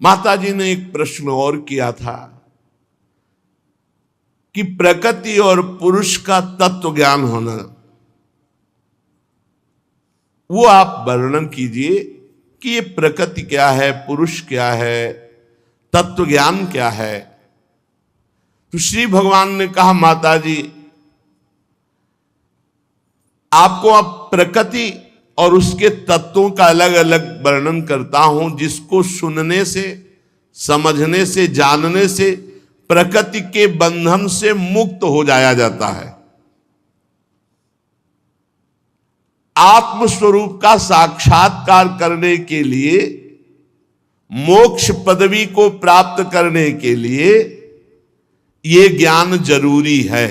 माता जी ने एक प्रश्न और किया था कि प्रकृति और पुरुष का तत्व ज्ञान होना, वो आप वर्णन कीजिए कि ये प्रकृति क्या है, पुरुष क्या है, तत्व ज्ञान क्या है। तो श्री भगवान ने कहा, माता जी आपको अब प्रकृति और उसके तत्वों का अलग अलग वर्णन करता हूं, जिसको सुनने से, समझने से, जानने से प्रकृति के बंधन से मुक्त हो जाया जाता है। आत्म स्वरूप का साक्षात्कार करने के लिए, मोक्ष पदवी को प्राप्त करने के लिए यह ज्ञान जरूरी है।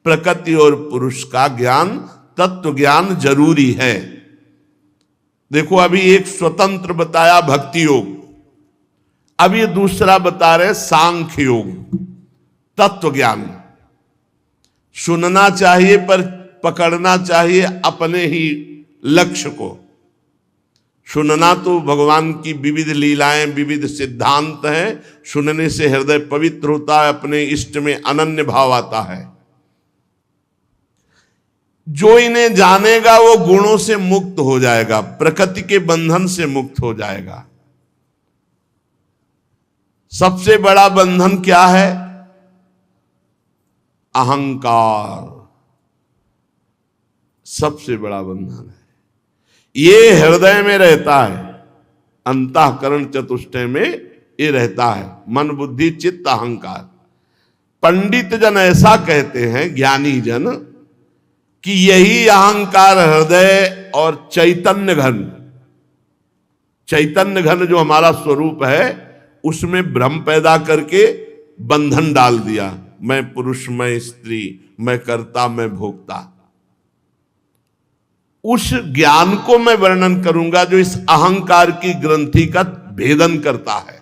प्रकृति और पुरुष का ज्ञान, तत्व ज्ञान जरूरी है। देखो, अभी एक स्वतंत्र बताया भक्ति योग, अब ये दूसरा बता रहे सांख्य योग, तत्व ज्ञान। सुनना चाहिए पर पकड़ना चाहिए अपने ही लक्ष्य को। सुनना तो भगवान की विविध लीलाएं, विविध सिद्धांत हैं, सुनने से हृदय पवित्र होता है, अपने इष्ट में अनन्य भाव आता है। जो इन्हें जानेगा वो गुणों से मुक्त हो जाएगा, प्रकृति के बंधन से मुक्त हो जाएगा। सबसे बड़ा बंधन क्या है? अहंकार सबसे बड़ा बंधन है। ये हृदय में रहता है, अंतःकरण चतुष्टय में ये रहता है, मन बुद्धि चित्त अहंकार। पंडित जन ऐसा कहते हैं, ज्ञानी जन, कि यही अहंकार हृदय और चैतन्य घन जो हमारा स्वरूप है, उसमें भ्रम पैदा करके बंधन डाल दिया। मैं पुरुष, मैं स्त्री, मैं कर्ता, मैं भोक्ता। उस ज्ञान को मैं वर्णन करूंगा जो इस अहंकार की ग्रंथि का भेदन करता है।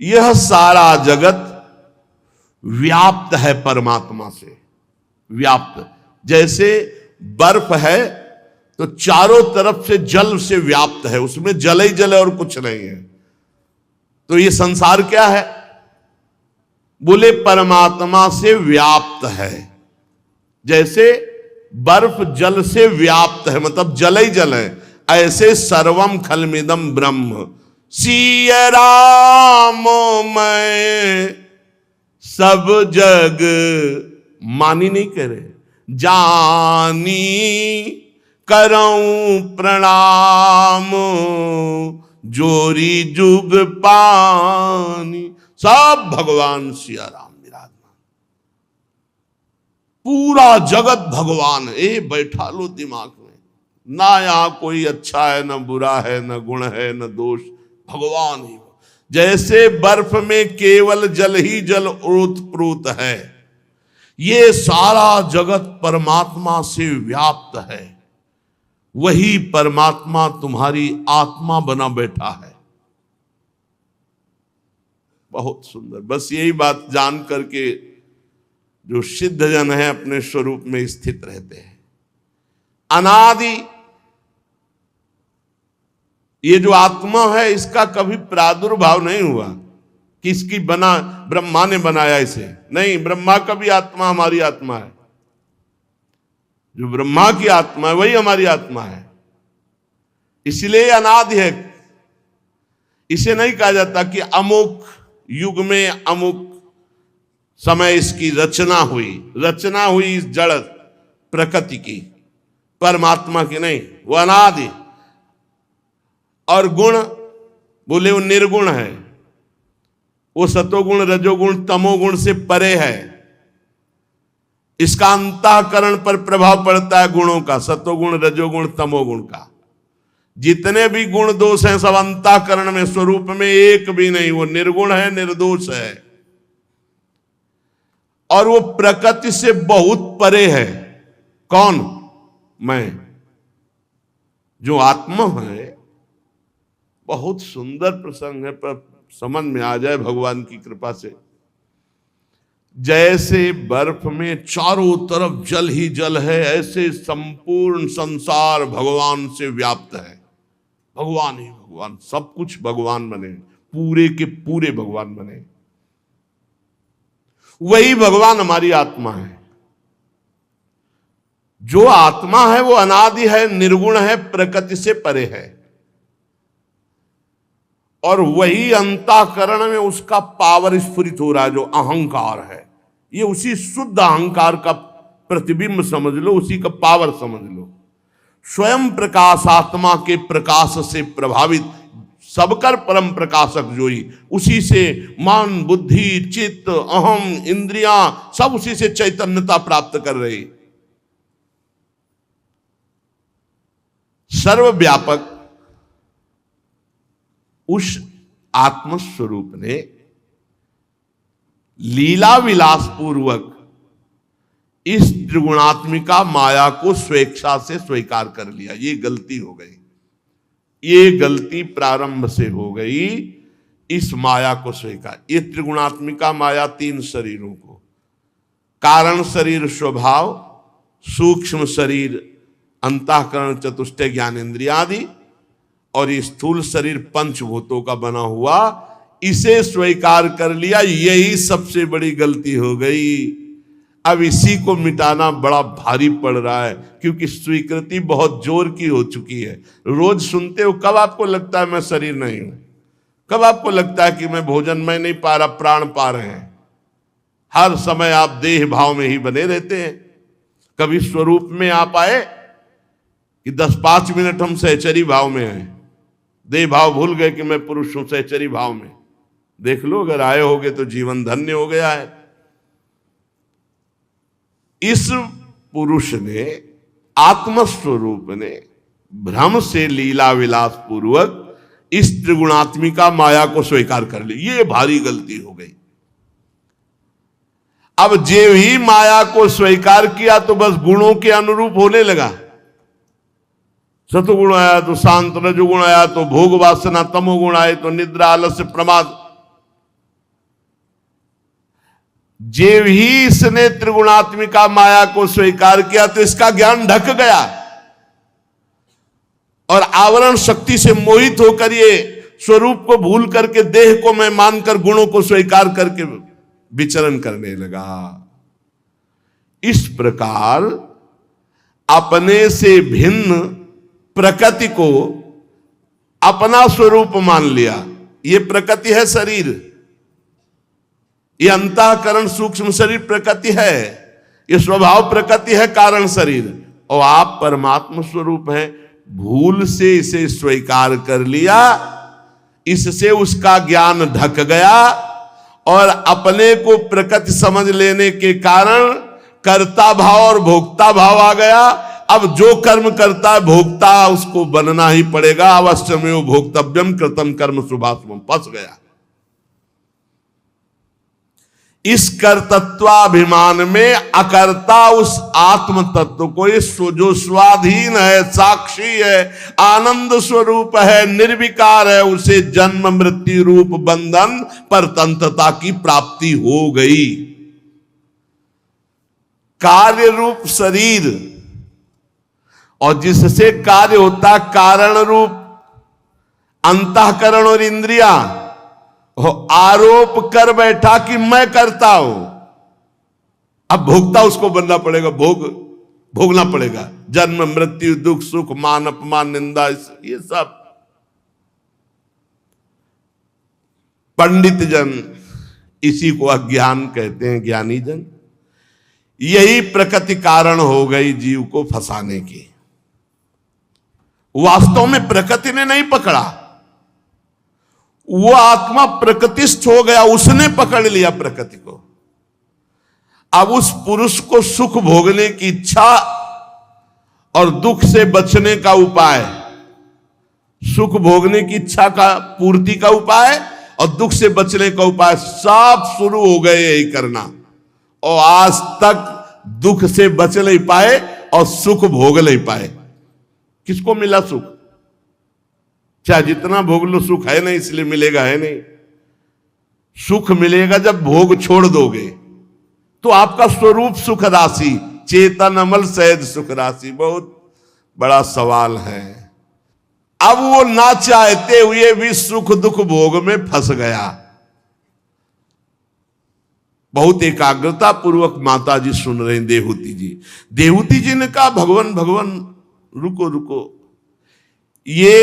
यह सारा जगत व्याप्त है परमात्मा से, व्याप्त। जैसे बर्फ है तो चारों तरफ से जल से व्याप्त है, उसमें जल ही जल है और कुछ नहीं है। तो ये संसार क्या है? बोले परमात्मा से व्याप्त है। जैसे बर्फ जल से व्याप्त है, मतलब जल ही जल है, ऐसे सर्वम खलमिदम ब्रह्म। सिय राम मैं सब जग मानी नहीं करे, जानी करऊं प्रणाम, जोरी जुग पानी। सब भगवान सिया राम विराजमान, पूरा जगत भगवान है। ए बैठा लो दिमाग में, ना यहां कोई अच्छा है, न बुरा है, न गुण है, न दोष, भगवान ही। जैसे बर्फ में केवल जल ही जल ओतप्रोत है, ये सारा जगत परमात्मा से व्याप्त है। वही परमात्मा तुम्हारी आत्मा बना बैठा है। बहुत सुंदर। बस यही बात जान करके जो सिद्ध जन है अपने स्वरूप में स्थित रहते हैं। अनादि ये जो आत्मा है, इसका कभी प्रादुर्भाव नहीं हुआ कि इसकी बना ब्रह्मा ने बनाया इसे, नहीं। ब्रह्मा का भी आत्मा हमारी आत्मा है। जो ब्रह्मा की आत्मा है वही हमारी आत्मा है, इसलिए अनादि है। इसे नहीं कहा जाता कि अमुक युग में अमुक समय इसकी रचना हुई इस जड़ प्रकृति की, परमात्मा की नहीं, वो अनादि। और गुण बोले वो निर्गुण है, वो सतोगुण रजोगुण तमोगुण से परे है। इसका अंतःकरण पर प्रभाव पड़ता है गुणों का, सतोगुण रजोगुण तमोगुण का। जितने भी गुण दोष हैं सब अंतःकरण में, स्वरूप में एक भी नहीं। वो निर्गुण है, निर्दोष है, और वो प्रकृति से बहुत परे है। कौन? मैं। जो आत्मा है, बहुत सुंदर प्रसंग है, पर समझ में आ जाए भगवान की कृपा से। जैसे बर्फ में चारों तरफ जल ही जल है, ऐसे संपूर्ण संसार भगवान से व्याप्त है। भगवान ही भगवान, सब कुछ भगवान बने, पूरे के पूरे भगवान बने। वही भगवान हमारी आत्मा है। जो आत्मा है वो अनादि है, निर्गुण है, प्रकृति से परे है, और वही अंतःकरण में उसका पावर स्फुरित हो रहा है, जो अहंकार है। ये उसी शुद्ध अहंकार का प्रतिबिंब समझ लो, उसी का पावर समझ लो। स्वयं प्रकाश आत्मा के प्रकाश से प्रभावित, सबकर परम प्रकाशक जोई, उसी से मन, बुद्धि, चित्त, अहम, इंद्रियां सब उसी से चैतन्यता प्राप्त कर रही। सर्वव्यापक उस आत्मस्वरूप ने लीला विलास पूर्वक इस त्रिगुणात्मिका माया को स्वेच्छा से स्वीकार कर लिया। ये गलती हो गई, ये गलती प्रारंभ से हो गई। इस माया को स्वीकार, ये त्रिगुणात्मिका माया तीन शरीरों को, कारण शरीर स्वभाव, सूक्ष्म शरीर अंतःकरण चतुष्टय ज्ञानेन्द्रिय आदि, और ये स्थूल शरीर पंचभूतों का बना हुआ, इसे स्वीकार कर लिया। यही सबसे बड़ी गलती हो गई। अब इसी को मिटाना बड़ा भारी पड़ रहा है, क्योंकि स्वीकृति बहुत जोर की हो चुकी है। रोज सुनते हो, कब आपको लगता है मैं शरीर नहीं हूं? कब आपको लगता है कि मैं भोजन में नहीं पा रहा, प्राण पा रहे हैं? हर समय आप देह भाव में ही बने रहते हैं। कभी स्वरूप में आप आए कि 10-5 मिनट हम सहचरी भाव में हैं, देह भाव भूल गए कि मैं पुरुष हूं, सहचरी भाव में। देख लो, अगर आए होगे तो जीवन धन्य हो गया है। इस पुरुष ने, आत्मस्वरूप ने भ्रम से लीला विलास पूर्वक इस त्रिगुणात्मिका माया को स्वीकार कर ली। ये भारी गलती हो गई। अब जे ही माया को स्वीकार किया तो बस गुणों के अनुरूप होने लगा। सतुगुण आया तो शांत, रजोगुण आया तो भोग वासना, तमोगुण आए तो निद्रा, आलस्य, प्रमाद। जेव ही इसने त्रिगुणात्मिका माया को स्वीकार किया तो इसका ज्ञान ढक गया, और आवरण शक्ति से मोहित होकर ये स्वरूप को भूल करके देह को मैं मानकर गुणों को स्वीकार करके विचरण करने लगा। इस प्रकार अपने से भिन्न प्रकृति को अपना स्वरूप मान लिया। ये प्रकृति है शरीर, ये अंतःकरण सूक्ष्म शरीर प्रकृति है, ये स्वभाव प्रकृति है कारण शरीर, और आप परमात्मा स्वरूप हैं। भूल से इसे स्वीकार कर लिया, इससे उसका ज्ञान ढक गया, और अपने को प्रकृति समझ लेने के कारण कर्ता भाव और भोक्ता भाव आ गया। अब जो कर्म करता है भोक्ता उसको बनना ही पड़ेगा। अवश्यमेव भोक्तव्यम कृतम कर्म शुभाशुभम, फंस गया। इस कर्तृत्वाभिमान में अकर्ता उस आत्म तत्व को, जो स्वाधीन है, साक्षी है, आनंद स्वरूप है, निर्विकार है, उसे जन्म मृत्यु रूप बंधन परतंत्रता की प्राप्ति हो गई। कार्य रूप शरीर, और जिससे कार्य होता कारण रूप अंतःकरण और इंद्रिया, आरोप कर बैठा कि मैं करता हूं। अब भोगता उसको बनना पड़ेगा, भोगना पड़ेगा। जन्म मृत्यु दुख सुख मान अपमान निंदा, ये सब पंडित जन, इसी को अज्ञान कहते हैं, ज्ञानी जन। यही प्रकृति कारण हो गई जीव को फंसाने की। वास्तव में प्रकृति ने नहीं पकड़ा, वो आत्मा प्रकृतिस्थ हो गया, उसने पकड़ लिया प्रकृति को। अब उस पुरुष को सुख भोगने की इच्छा और दुख से बचने का उपाय, सुख भोगने की इच्छा का पूर्ति का उपाय और दुख से बचने का उपाय सब शुरू हो गए यही करना, और आज तक दुख से बच नहीं पाए और सुख भोग नहीं पाए। किसको मिला सुख? चाहे जितना भोग लो सुख है नहीं, इसलिए मिलेगा है नहीं। सुख मिलेगा जब भोग छोड़ दोगे। तो आपका स्वरूप सुख राशि, चेतन अमल सहज सुख राशि, बहुत बड़ा सवाल है। अब वो ना चाहते हुए भी सुख दुख भोग में फंस गया। बहुत एकाग्रता पूर्वक माता जी सुन रहे हैं देहूती जी। देहूती जी ने कहा भगवान भगवान रुको रुको, ये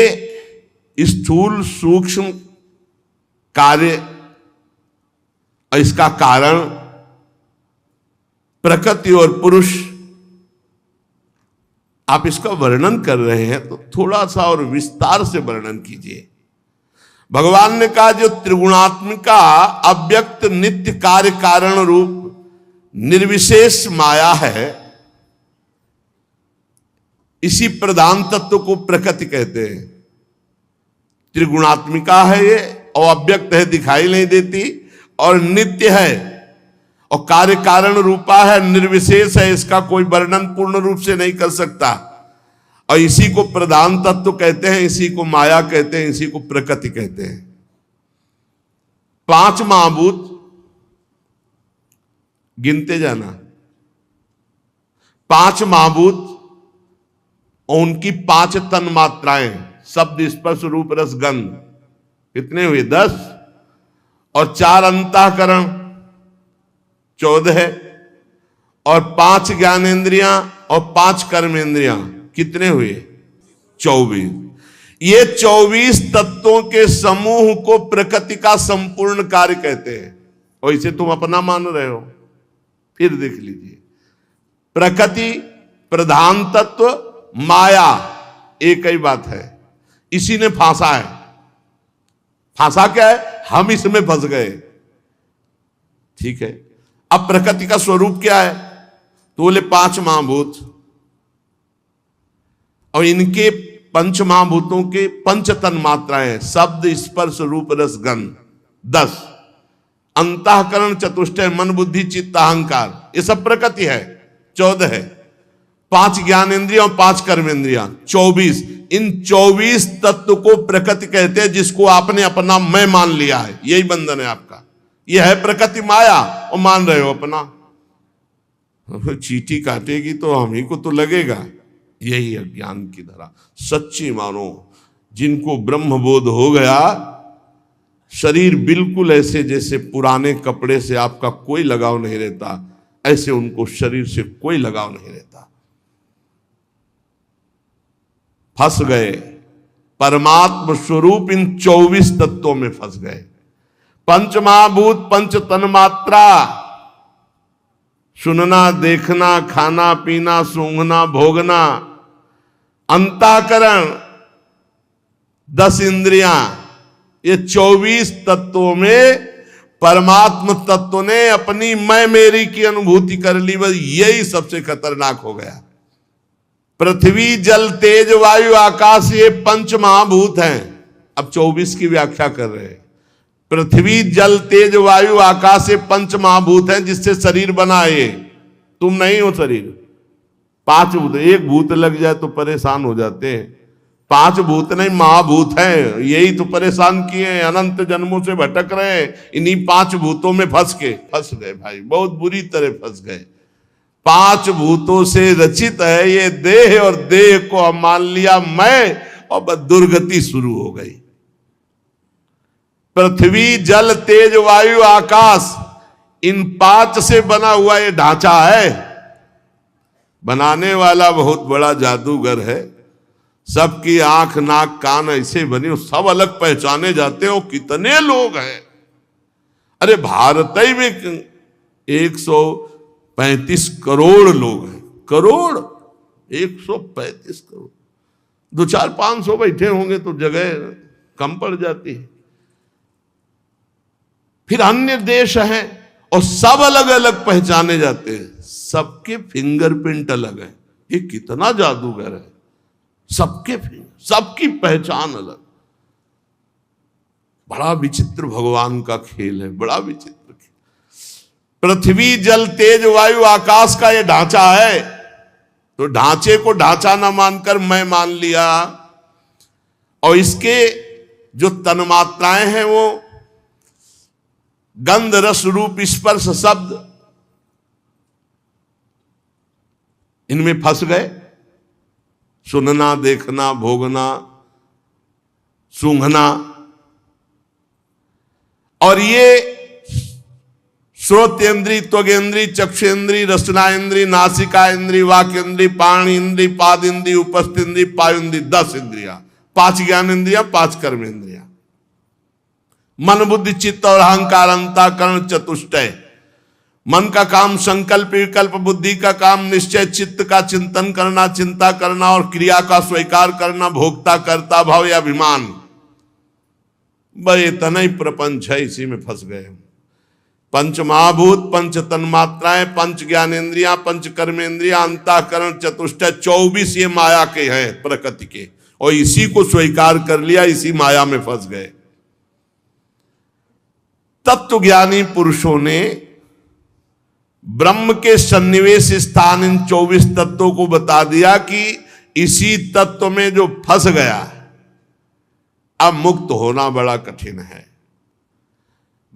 स्थूल सूक्ष्म कार्य और इसका कारण प्रकृति और पुरुष, आप इसका वर्णन कर रहे हैं तो थोड़ा सा और विस्तार से वर्णन कीजिए। भगवान ने कहा जो त्रिगुणात्मिका अव्यक्त नित्य कार्य कारण रूप निर्विशेष माया है, इसी प्रधान तत्व को प्रकृति कहते हैं। त्रिगुणात्मिका है ये, और अव्यक्त है, दिखाई नहीं देती, और नित्य है, और कार्य कारण रूपा है, निर्विशेष है, इसका कोई वर्णन पूर्ण रूप से नहीं कर सकता। और इसी को प्रधान तत्व कहते हैं, इसी को माया कहते हैं, इसी को प्रकृति कहते हैं। 5 महाभूत गिनते जाना, 5 महाभूत और उनकी 5 तन मात्राएं, शब्द स्पर्श रूप रस गंध, कितने हुए? 10, और 4 अंतःकरण 14, और 5 ज्ञानेंद्रियां और 5 कर्मेंद्रियां, कितने हुए? 24। ये 24 तत्वों के समूह को प्रकृति का संपूर्ण कार्य कहते हैं। और इसे तुम अपना मान रहे हो। फिर देख लीजिए, प्रकृति, प्रधान तत्व, माया, एक ही बात है। इसी ने फांसा है। फांसा क्या है? हम इसमें फंस गए। ठीक है, अब प्रकृति का स्वरूप क्या है? तो बोले 5 महाभूत, और इनके 5 महाभूतों के 5 तन मात्राएं, शब्द स्पर्श रूप रस गंध 10, अंतःकरण चतुष्टय मन बुद्धि चित्त अहंकार, ये सब प्रकृति है 14 है, 5 ज्ञानेंद्रियां और 5 कर्मेंद्रियां 24। इन 24 तत्व को प्रकृति कहते हैं, जिसको आपने अपना मैं मान लिया है। यही बंधन है आपका। यह है प्रकृति माया, और मान रहे हो अपना। चींटी काटेगी तो हम ही को तो लगेगा। यही अज्ञान की धरा। सच्ची मानो, जिनको ब्रह्मबोध हो गया, शरीर बिल्कुल ऐसे जैसे पुराने कपड़े से आपका कोई लगाव नहीं रहता, ऐसे उनको शरीर से कोई लगाव नहीं रहता। फंस गए परमात्म स्वरूप इन 24 तत्वों में फंस गए। 5 महाभूत, 5 तन्मात्रा, सुनना, देखना, खाना पीना, सूंघना, भोगना, अंतःकरण 10 इंद्रियां, ये 24 तत्वों में परमात्म तत्व ने अपनी मैं मेरी की अनुभूति कर ली। बस यही सबसे खतरनाक हो गया। पृथ्वी जल तेज वायु आकाश, ये 5 महाभूत हैं। अब 24 की व्याख्या कर रहे हैं। पृथ्वी जल तेज वायु आकाश, ये 5 महाभूत हैं जिससे शरीर बना है। तुम नहीं हो शरीर। 5 भूत, एक भूत लग जाए तो परेशान हो जाते हैं। 5 भूत नहीं, महाभूत हैं। यही तो परेशान किए हैं, अनंत जन्मों से भटक रहे हैं। इन्हीं 5 भूतों में फंस गए भाई, बहुत बुरी तरह फंस गए। 5 भूतों से रचित है ये देह, और देह को हम मान लिया मैं, और बस दुर्गति शुरू हो गई। पृथ्वी जल तेज वायु आकाश, इन 5 से बना हुआ ये ढांचा है। बनाने वाला बहुत बड़ा जादूगर है। सबकी आंख नाक कान ऐसे बने, सब अलग पहचाने जाते हो। कितने लोग हैं? अरे भारत ही में 135 करोड़ लोग हैं। करोड़, 135 करोड़। 200-500 बैठे होंगे तो जगह कम पड़ जाती है। फिर अन्य देश हैं और सब अलग अलग पहचाने जाते हैं। सबके फिंगरप्रिंट अलग है। ये कितना जादूगर है। सबके फिंगर, सबकी पहचान अलग। बड़ा विचित्र भगवान का खेल है, बड़ा विचित्र खेल। पृथ्वी जल तेज वायु आकाश का ये ढांचा है, तो ढांचे को ढांचा ना मानकर मैं मान लिया। और इसके जो तन्मात्राएं हैं वो गंध रस रूप स्पर्श शब्द, इनमें फंस गए। सुनना देखना भोगना सूंघना, और ये श्रोतेंद्री, त्वगेंद्री, चक्षुरेंद्री, रसनाएंद्री, नासिका इंद्री, वाक इंद्री, प्राण इंद्री, पाद इंद्री, उपस्थ इंद्री, पायुंद्री, 10 इंद्रिया, 5 ज्ञान इंद्रिया, 5 कर्म इंद्रिया। मन बुद्धि चित्त और अहंकार अंतःकरण चतुष्टय। मन का काम संकल्प विकल्प, बुद्धि का काम निश्चय, चित्त का चिंतन करना, चिंता करना, और क्रिया का स्वीकार करना, भोक्ता कर्ता भाव या अभिमान। बड़े इतना ही प्रपंच है, इसी में फंस गए। पंच महाभूत, पंच तन्मात्राएं, पंच ज्ञानेन्द्रियां, पंच कर्मेंद्रियां, अंतःकरण चतुष्टय, 24 ये माया के हैं, प्रकृति के, और इसी को स्वीकार कर लिया, इसी माया में फंस गए। तत्व ज्ञानी पुरुषों ने ब्रह्म के सन्निवेश स्थान इन 24 तत्वों को बता दिया कि इसी तत्व में जो फंस गया, अब मुक्त होना बड़ा कठिन है।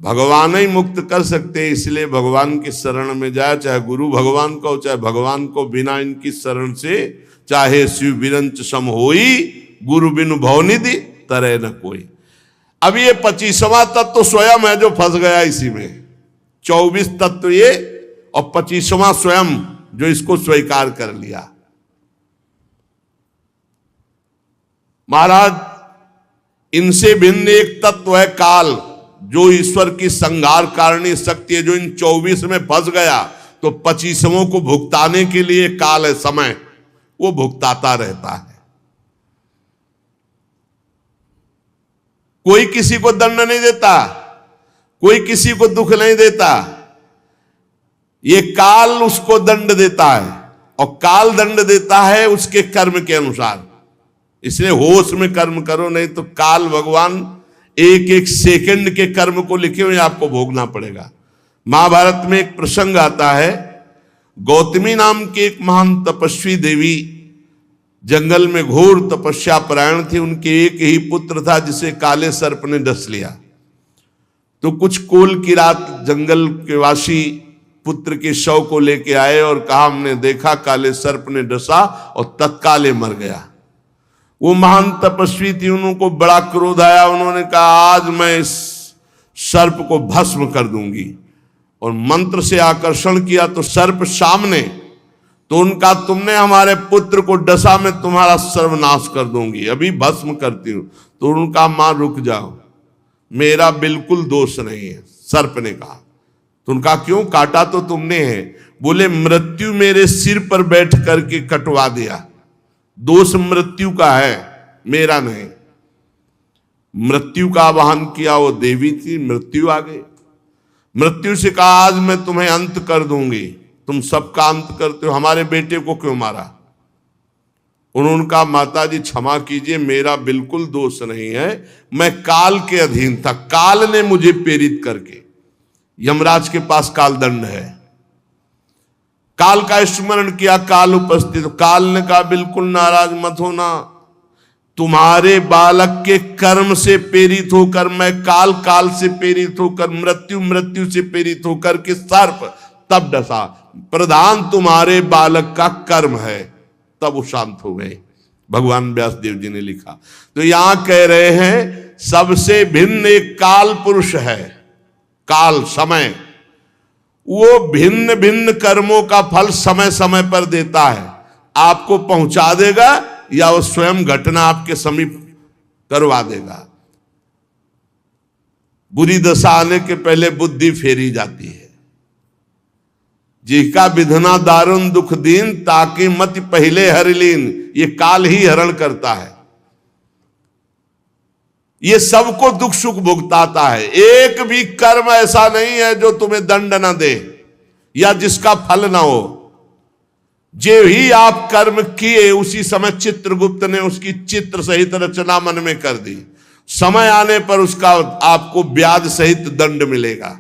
भगवान ही मुक्त कर सकते, इसलिए भगवान की शरण में जाए, चाहे गुरु भगवान को, चाहे भगवान को बिना इनकी शरण से, चाहे शिव बिरंच सम होई, गुरु बिनु भवनिधि तरह न कोई। अब ये 25वां तत्व स्वयं है जो फंस गया इसी में। 24 तत्व ये और 25वां स्वयं जो इसको स्वीकार कर लिया। महाराज, इनसे भिन्न एक तत्व है काल, जो ईश्वर की संहार कारिणी शक्ति है, जो इन 24 में फंस गया तो 25वां को भुगताने के लिए काल है, समय, वो भुगताता रहता है। कोई किसी को दंड नहीं देता, कोई किसी को दुख नहीं देता, ये काल उसको दंड देता है, और काल दंड देता है उसके कर्म के अनुसार। इसलिए होश में कर्म करो, नहीं तो काल भगवान एक एक सेकंड के कर्म को लिखे हुए आपको भोगना पड़ेगा। महाभारत में एक प्रसंग आता है, गौतमी नाम की एक महान तपस्वी देवी जंगल में घोर तपस्या परायण थी। उनके एक ही पुत्र था जिसे काले सर्प ने डस लिया। तो कुछ कोल की रात जंगल के वासी पुत्र के शव को लेके आए और कहा, हमने देखा काले सर्प ने डसा, और तत्काल मर गया। वो महान तपस्वी थी, उनको बड़ा क्रोध आया। उन्होंने कहा, आज मैं इस सर्प को भस्म कर दूंगी, और मंत्र से आकर्षण किया तो सर्प सामने। तो उनका, तुमने हमारे पुत्र को डसा, मैं तुम्हारा सर्वनाश कर दूंगी, अभी भस्म करती हूं। तो उनका, मां रुक जाओ, मेरा बिल्कुल दोष नहीं है, सर्प ने कहा। तो उनका, क्यों, काटा तो तुमने है। बोले, मृत्यु मेरे सिर पर बैठ करके कटवा दिया, दोष मृत्यु का है, मेरा नहीं। मृत्यु का आवाहन किया, वो देवी थी, मृत्यु आ गई। मृत्यु से कहा, आज मैं तुम्हें अंत कर दूंगी, तुम सबका अंत करते हो, हमारे बेटे को क्यों मारा। उन्होंने कहा, माता जी क्षमा कीजिए, मेरा बिल्कुल दोष नहीं है, मैं काल के अधीन था, काल ने मुझे प्रेरित करके। यमराज के पास काल दंड है। काल का स्मरण किया, काल उपस्थित। काल ने कहा, बिल्कुल नाराज मत होना, तुम्हारे बालक के कर्म से प्रेरित होकर मैं काल, काल से प्रेरित होकर मृत्यु, मृत्यु से प्रेरित होकर के सर्प तब डसा। प्रधान तुम्हारे बालक का कर्म है। तब वो शांत हो गए। भगवान व्यास देव जी ने लिखा। तो यहां कह रहे हैं, सबसे भिन्न एक काल पुरुष है। काल, समय, वो भिन्न भिन्न कर्मों का फल समय समय पर देता है। आपको पहुंचा देगा या वो स्वयं घटना आपके समीप करवा देगा। बुरी दशा आने के पहले बुद्धि फेरी जाती है। जिका विधना दारुण दुख दीन, ताकि मत पहले हरलीन। ये काल ही हरण करता है। ये सबको दुख सुख भुगताता है। एक भी कर्म ऐसा नहीं है जो तुम्हें दंड न दे या जिसका फल ना हो। जो ही आप कर्म किए, उसी समय चित्रगुप्त ने उसकी चित्र सहित रचना मन में कर दी। समय आने पर उसका आपको ब्याज सहित दंड मिलेगा।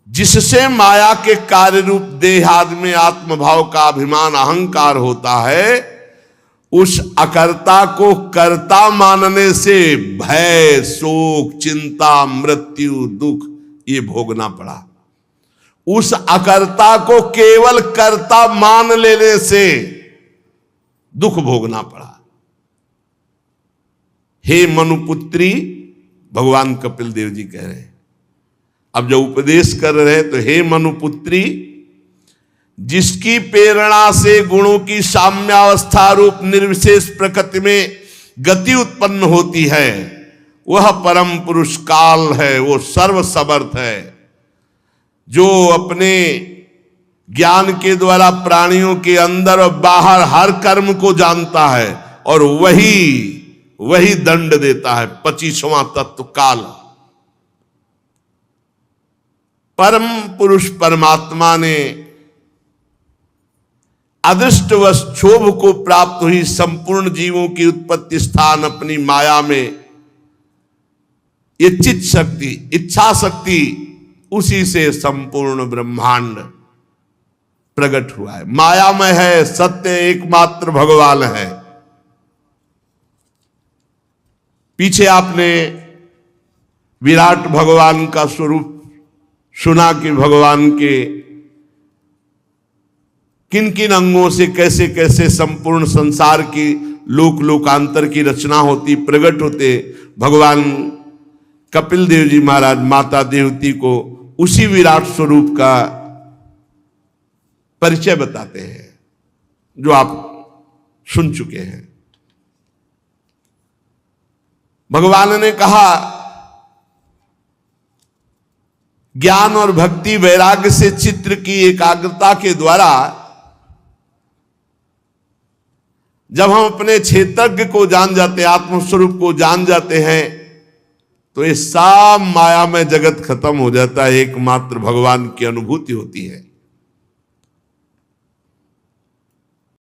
जिससे माया के कार्य रूप देहादि में आत्मभाव का अभिमान, अहंकार होता है, उस अकर्ता को कर्ता मानने से भय, शोक, चिंता, मृत्यु, दुख ये भोगना पड़ा। उस अकर्ता को केवल कर्ता मान लेने से दुख भोगना पड़ा। हे मनुपुत्री, भगवान कपिल देव जी कह रहे हैं। अब जब उपदेश कर रहे हैं तो हे मनुपुत्री, जिसकी प्रेरणा से गुणों की साम्यावस्था रूप निर्विशेष प्रकृति में गति उत्पन्न होती है, वह परम पुरुष काल है, वो सर्वसमर्थ है, जो अपने ज्ञान के द्वारा प्राणियों के अंदर और बाहर हर कर्म को जानता है और वही दंड देता है। 25वां तत्व काल। परम पुरुष परमात्मा ने अदृष्टवश क्षोभ को प्राप्त हुई संपूर्ण जीवों की उत्पत्ति स्थान अपनी माया में, ये चित्त शक्ति, इच्छा शक्ति, उसी से संपूर्ण ब्रह्मांड प्रकट हुआ है। माया में है, सत्य एकमात्र भगवान है। पीछे आपने विराट भगवान का स्वरूप सुना कि भगवान के किन किन अंगों से कैसे कैसे संपूर्ण संसार की लोक लोकांतर की रचना होती, प्रकट होते। भगवान कपिल देव जी महाराज माता देवती को उसी विराट स्वरूप का परिचय बताते हैं, जो आप सुन चुके हैं। भगवान ने कहा, ज्ञान और भक्ति वैराग्य से चित्त की एकाग्रता के द्वारा जब हम अपने क्षेत्रज्ञ को जान जाते हैं, आत्मस्वरूप को जान जाते हैं, तो ये सब माया में जगत खत्म हो जाता है। एकमात्र भगवान की अनुभूति होती है।